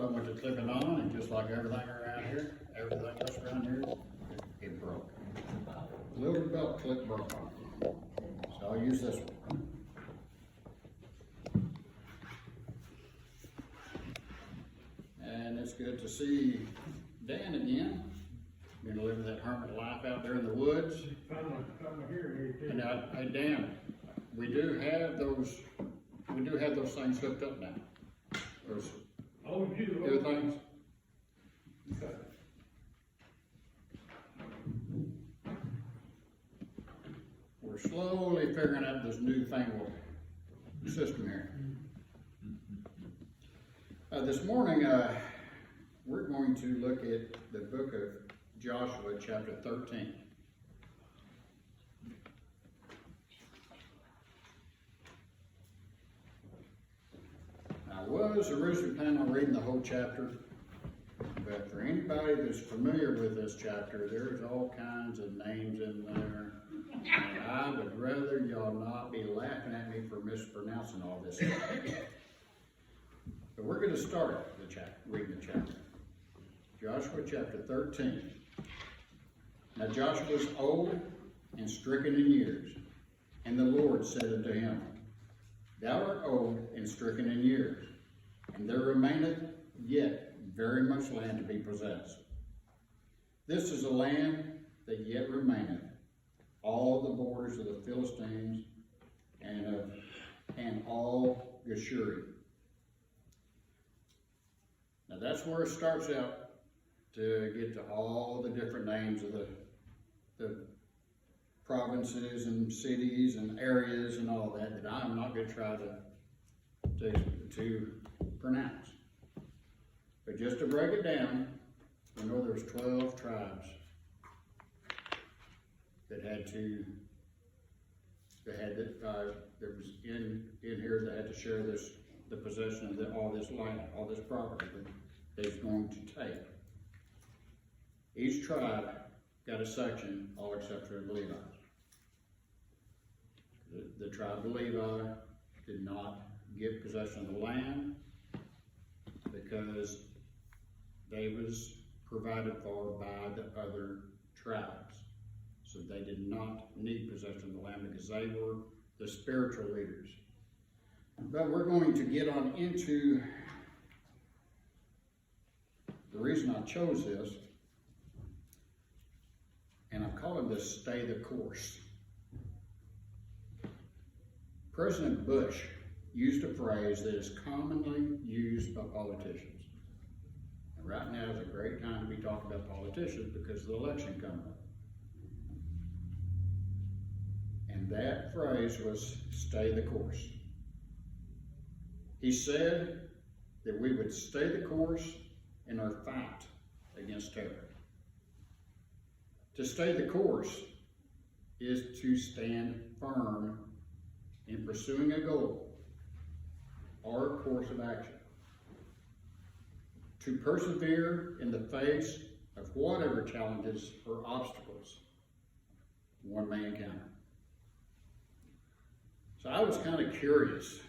I went to click it on, and just like everything around here, everything else around here, it broke. Little belt clip broke on it. So I'll use this one. And it's good to see Dan again. Been living that hermit life out there in the woods. And hey Dan, we do have those things hooked up now. Those new things. Okay. We're slowly figuring out this new fangled system here. This morning, we're going to look at the book of Joshua, chapter 13. I was originally planning on reading the whole chapter, but for anybody that's familiar with this chapter, there's all kinds of names in there. And I would rather y'all not be laughing at me for mispronouncing all this stuff. But we're going to start reading the chapter. Joshua chapter 13. Now Joshua was old and stricken in years, and the Lord said unto him, Thou art old and stricken in years, and there remaineth yet very much land to be possessed. This is a land that yet remaineth, all the borders of the Philistines and all Geshuri. Now that's where it starts out to get to all the different names of the provinces and cities and areas and all that I'm not going to try to pronounce. But just to break it down, we know there's 12 tribes that there was in here that had to share the possession of all this land, all this property that they're going to take. Each tribe got a section, all except for the Levites. The tribe of Levi did not get possession of the land because they was provided for by the other tribes. So they did not need possession of the land because they were the spiritual leaders. But we're going to get on into the reason I chose this, and I'm calling this Stay the Course. President Bush used a phrase that is commonly used by politicians. And right now is a great time to be talking about politicians because of the election coming up. And that phrase was stay the course. He said that we would stay the course in our fight against terror. To stay the course is to stand firm in pursuing a goal or a course of action. To persevere in the face of whatever challenges or obstacles one may encounter. So I was kind of curious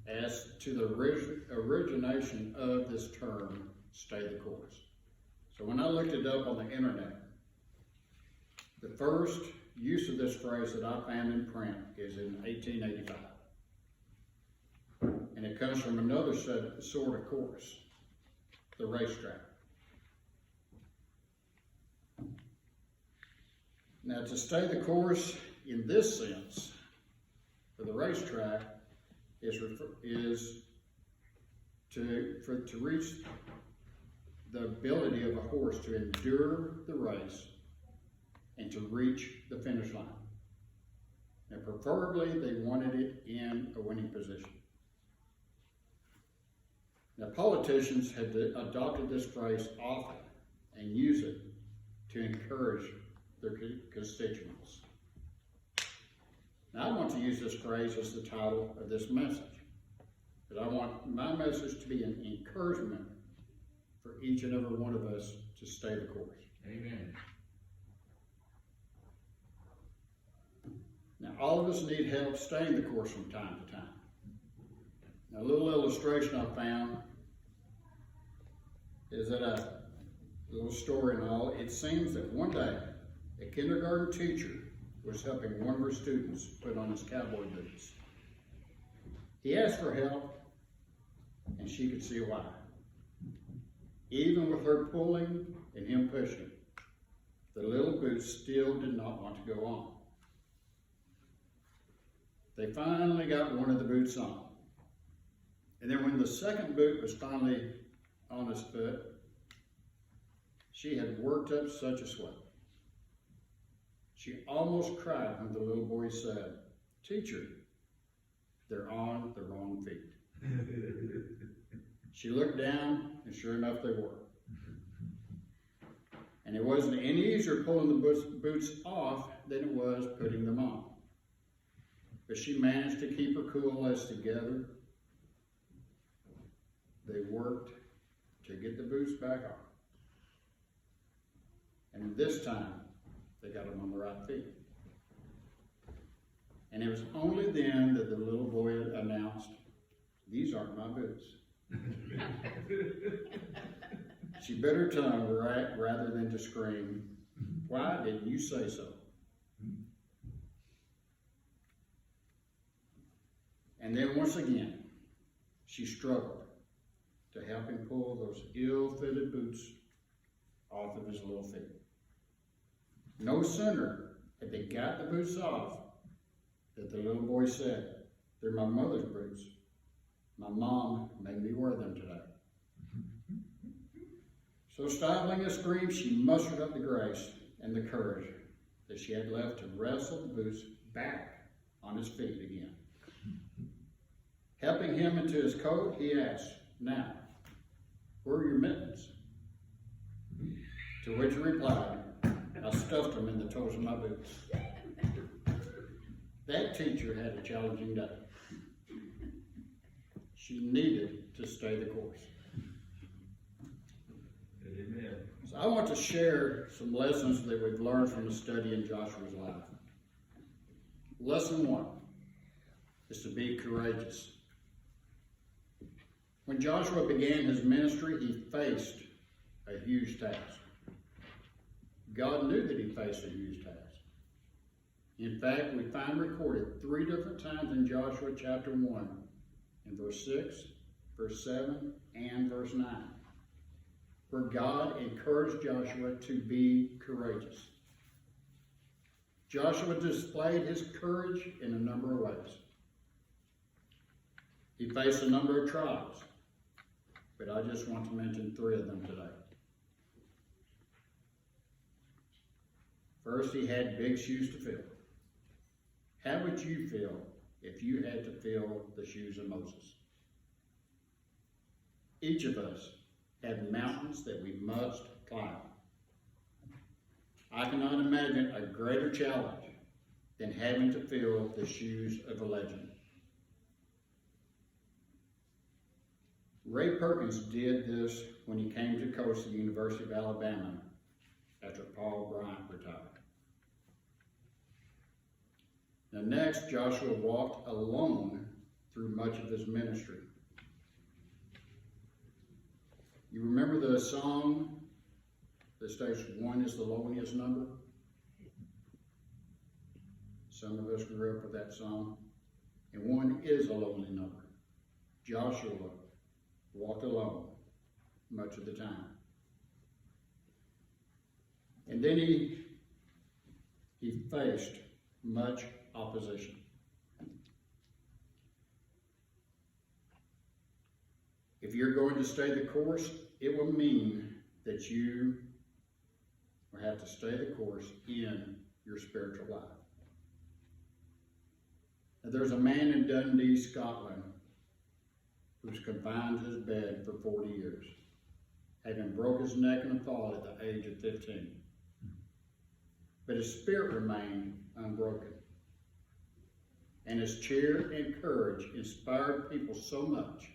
as to the origination of this term, stay the course. So when I looked it up on the internet, the first use of this phrase that I found in print is in 1885. And it comes from another sort of course, the racetrack. Now to stay the course in this sense, for the racetrack, is to reach the ability of a horse to endure the race and to reach the finish line. And preferably they wanted it in a winning position. Now politicians had adopted this phrase often and use it to encourage their constituents. Now I want to use this phrase as the title of this message, because I want my message to be an encouragement for each and every one of us to stay the course. Amen. Now all of us need help staying the course from time to time. Now, a little illustration I found is that a little story and all. It seems that one day a kindergarten teacher was helping one of her students put on his cowboy boots. He asked for help, and she could see why. Even with her pulling and him pushing, the little boots still did not want to go on. They finally got one of the boots on. And then when the second boot was finally on his foot, she had worked up such a sweat. She almost cried when the little boy said, "Teacher, they're on the wrong feet." She looked down, and sure enough, they were. And it wasn't any easier pulling the boots off than it was putting them on. But she managed to keep her cool as together they worked to get the boots back on. And this time, they got them on the right feet. And it was only then that the little boy announced, "These aren't my boots." She bit her tongue rather than to scream, "Why didn't you say so?" And then once again, she struggled to help him pull those ill-fitted boots off of his little feet. No sooner had they got the boots off that the little boy said, "They're my mother's boots. My mom made me wear them today." So stifling a scream, she mustered up the grace and the courage that she had left to wrestle the boots back on his feet again. Helping him into his coat, he asked, "Now, where are your mittens?" To which he replied, "I stuffed them in the toes of my boots." That teacher had a challenging day. She needed to stay the course. Amen. So I want to share some lessons that we've learned from the study in Joshua's life. Lesson 1 is to be courageous. When Joshua began his ministry, he faced a huge task. God knew that he faced a huge task. In fact, we find recorded 3 different times in Joshua chapter 1, in verse 6, verse 7, and verse 9, where God encouraged Joshua to be courageous. Joshua displayed his courage in a number of ways. He faced a number of trials, but I just want to mention 3 of them today. First, he had big shoes to fill. How would you feel if you had to fill the shoes of Moses? Each of us have mountains that we must climb. I cannot imagine a greater challenge than having to fill the shoes of a legend. Ray Perkins did this when he came to coach the University of Alabama after Paul Bryant retired. Now next, Joshua walked alone through much of his ministry. You remember the song that states 1 is the loneliest number? Some of us grew up with that song. And 1 is a lonely number. Joshua walked alone much of the time. And then he faced much opposition. If you're going to stay the course, it will mean that you will have to stay the course in your spiritual life. Now, there's a man in Dundee, Scotland, who's confined to his bed for 40 years, having broke his neck in a fall at the age of 15. But his spirit remained unbroken. And his cheer and courage inspired people so much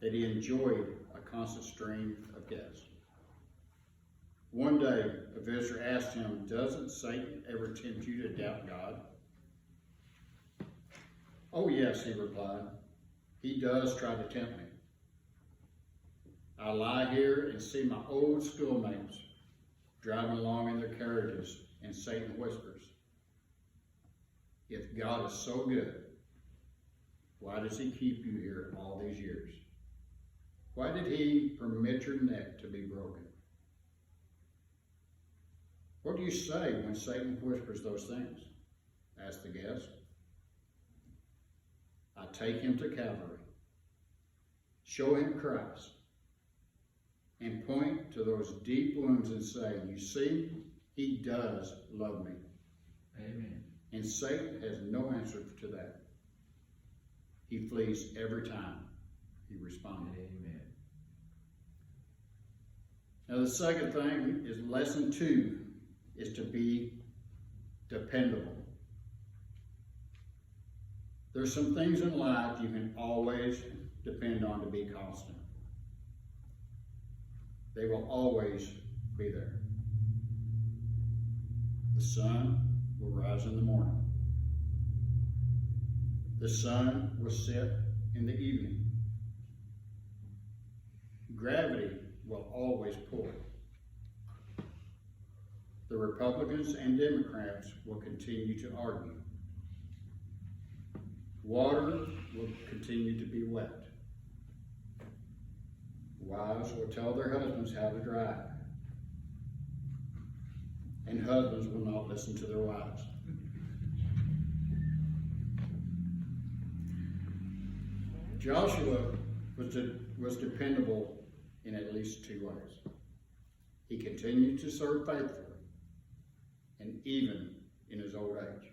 that he enjoyed a constant stream of guests. One day, a visitor asked him, "Doesn't Satan ever tempt you to doubt God?" "Oh yes," he replied. "He does try to tempt me. I lie here and see my old schoolmates driving along in their carriages, and Satan whispers, if God is so good, why does he keep you here all these years? Why did he permit your neck to be broken? What do you say when Satan whispers those things? Asked the guest. I take him to Calvary, show him Christ, and point to those deep wounds and say, you see, he does love me. Amen. And Satan has no answer to that. He flees every time he responded. Amen. Now the second thing is lesson 2 is to be dependable. There's some things in life you can always depend on to be constant. They will always be there. The sun will rise in the morning. The sun will set in the evening. Gravity will always pull. The Republicans and Democrats will continue to argue. Water will continue to be wet. Wives will tell their husbands how to drive. And husbands will not listen to their wives. Joshua was dependable in at least 2 ways. He continued to serve faithfully, and even in his old age.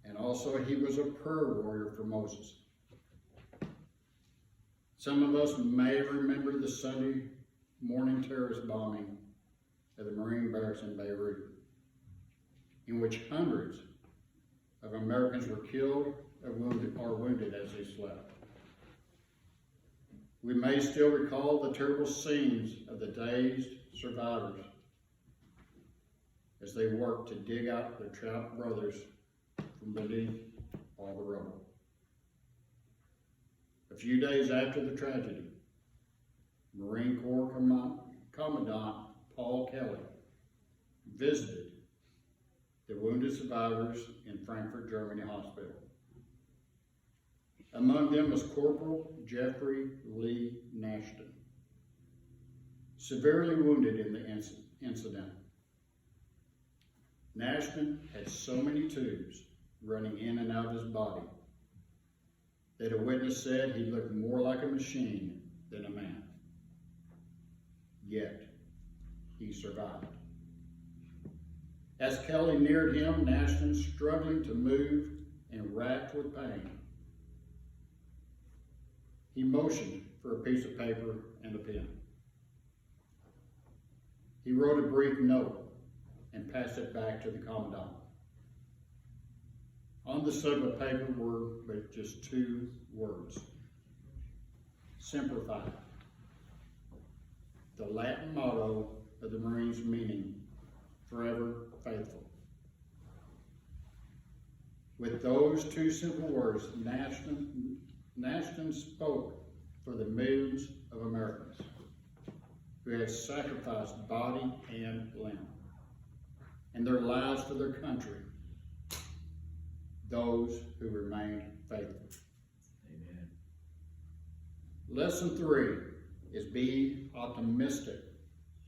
And also he was a prayer warrior for Moses. Some of us may remember the Sunday morning terrorist bombing of the Marine barracks in Beirut, in which hundreds of Americans were killed or wounded as they slept. We may still recall the terrible scenes of the dazed survivors as they worked to dig out their trapped brothers from beneath all the rubble. A few days after the tragedy, Marine Corps Commandant Paul Kelly visited the wounded survivors in Frankfurt, Germany hospital. Among them was Corporal Jeffrey Lee Nashton, severely wounded in the incident. Nashton had so many tubes running in and out of his body that a witness said he looked more like a machine than a man. Yet, he survived. As Kelly neared him, Nashton, struggling to move and racked with pain, he motioned for a piece of paper and a pen. He wrote a brief note and passed it back to the commandant. On the slip of paper were but just 2 words: Semper Fi, the Latin motto of the Marines, meaning forever faithful. With those 2 simple words, Nashton spoke for the millions of Americans who had sacrificed body and limb and their lives for their country, those who remained faithful. Amen. Lesson 3 is be optimistic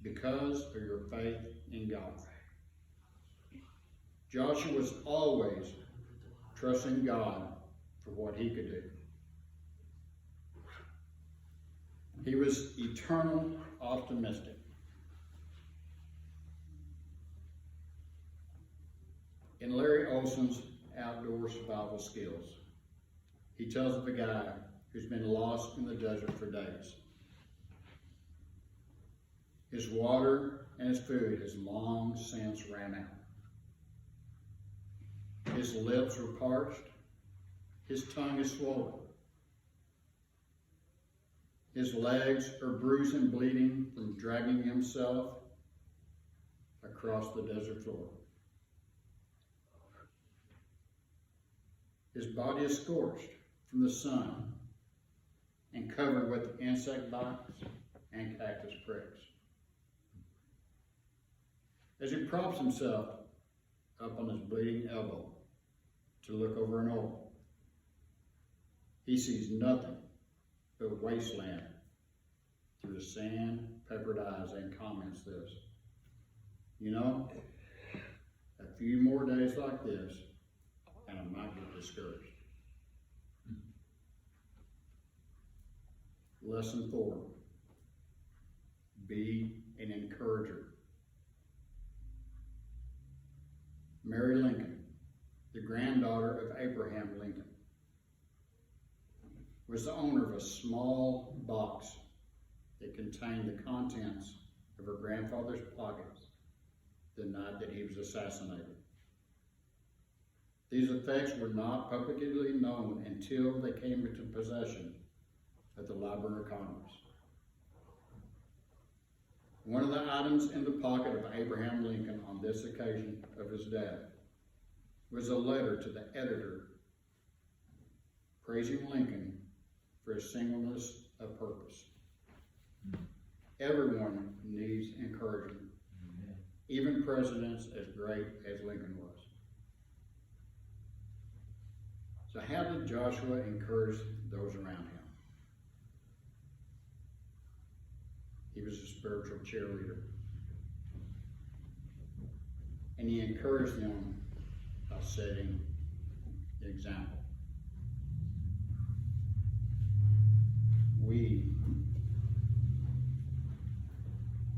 because of your faith in God. Joshua was always trusting God for what he could do. He was eternal optimistic. In Larry Olson's Outdoor Survival Skills, he tells of a guy who's been lost in the desert for days. His water and his food has long since ran out. His lips were parched. His tongue is swollen. His legs are bruised and bleeding from dragging himself across the desert floor. His body is scorched from the sun and covered with insect bites and cactus pricks. As he props himself up on his bleeding elbow to look over an oval, he sees nothing but wasteland through the sand-peppered eyes and comments this: "You know, a few more days like this, and I might get discouraged." Lesson 4, be an encourager. Mary Lincoln, the granddaughter of Abraham Lincoln, was the owner of a small box that contained the contents of her grandfather's pockets the night that he was assassinated. These effects were not publicly known until they came into possession of the Library of Congress. One of the items in the pocket of Abraham Lincoln on this occasion of his death was a letter to the editor praising Lincoln for his singleness of purpose. Everyone needs encouragement, even presidents as great as Lincoln was. So how did Joshua encourage those around him? He was a spiritual cheerleader. And he encouraged them by setting the example. We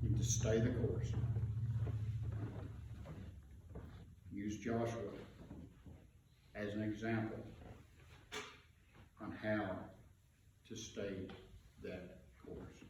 need to stay the course. Use Joshua as an example on how to stay that course.